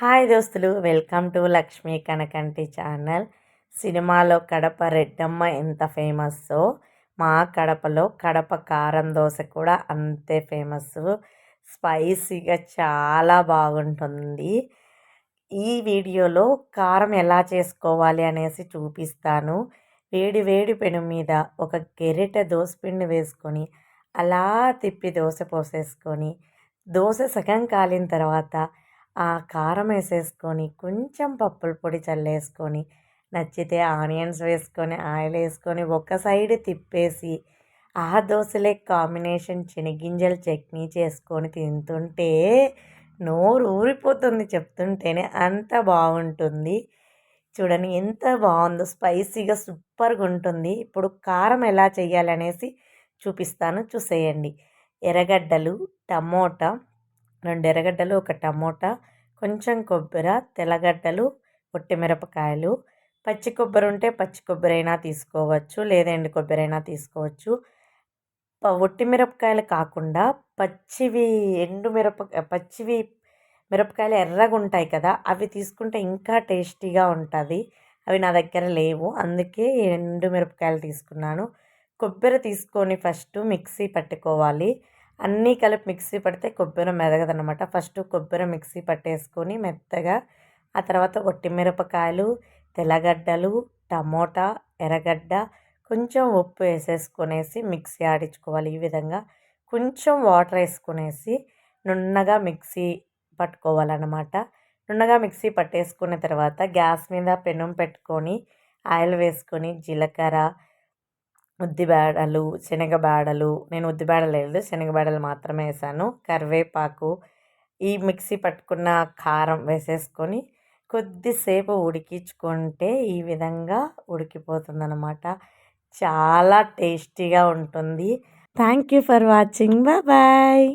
Hi దోస్తులు, welcome to Lakshmi Kanakanti channel. సినిమాలో కడప రెడ్డమ్మ ఎంత ఫేమస్సో మా కడపలో కడప కారం దోశ కూడా అంతే ఫేమస్. స్పైసీగా చాలా బాగుంటుంది. ఈ వీడియోలో కారం ఎలా చేసుకోవాలి అనేసి చూపిస్తాను. వేడి వేడి పెను మీద ఒక గెరిటె దోసపిండి వేసుకొని అలా తిప్పి దోశ పోసేసుకొని దోశ సగం కాలిన తర్వాత ఆ కారం వేసేసుకొని కొంచెం పప్పుల పొడి చల్లేసుకొని నచ్చితే ఆనియన్స్ వేసుకొని ఆయిల్ వేసుకొని ఒక సైడ్ తిప్పేసి ఆ దోశలే కాంబినేషన్ శనగింజల చట్నీ చేసుకొని తింటుంటే నోరు ఊరిపోతుంది చెప్తుంటేనే, అంత బాగుంటుంది. చూడండి ఎంత బాగుందో, స్పైసీగా సూపర్గా ఉంటుంది. ఇప్పుడు కారం ఎలా చేయాలనేసి చూపిస్తాను, చూసేయండి. ఎర్రగడ్డలు, టమోటా, 2 ఎర్రగడ్డలు, 1 టమోటా, కొంచెం కొబ్బరి, తెల్లగడ్డలు, మిరపకాయలు, పచ్చి కొబ్బరి ఉంటే పచ్చి కొబ్బరి అయినా తీసుకోవచ్చు, లేదా ఎండు కొబ్బరి అయినా తీసుకోవచ్చు. మిరపకాయలు కాకుండా పచ్చివి పచ్చివి మిరపకాయలు ఎర్రగా ఉంటాయి కదా, అవి తీసుకుంటే ఇంకా టేస్టీగా ఉంటుంది. అవి నా దగ్గర లేవు, అందుకే ఎండు మిరపకాయలు తీసుకున్నాను. కొబ్బరి తీసుకొని ఫస్ట్ మిక్సీ పట్టుకోవాలి. అన్నీ కలిపి మిక్సీ పడితే కొబ్బరి మెదగదనమాట. ఫస్ట్ కొబ్బరి మిక్సీ పట్టేసుకొని మెత్తగా, ఆ తర్వాత మిరపకాయలు, తెల్లగడ్డలు, టమోటా, ఎర్రగడ్డ, కొంచెం ఉప్పు వేసేసుకొనేసి మిక్సీ ఆడించుకోవాలి. ఈ విధంగా కొంచెం వాటర్ వేసుకునేసి నున్నగా మిక్సీ పట్టుకోవాలన్నమాట. నున్నగా మిక్సీ పట్టేసుకున్న తర్వాత గ్యాస్ మీద పెనం పెట్టుకొని ఆయిల్ వేసుకొని జీలకర్ర, ఉద్దిబేడలు, శనగబేడలు, నేను ఉద్దిబేడలు లేదు శనగబేడలు మాత్రమే వేసాను, కరివేపాకు, ఈ మిక్సీ పట్టుకున్న కారం వేసేసుకొని కొద్దిసేపు ఉడికించుకుంటే ఈ విధంగా ఉడికిపోతుందన్నమాట. చాలా టేస్టీగా ఉంటుంది. Thank you for watching. Bye.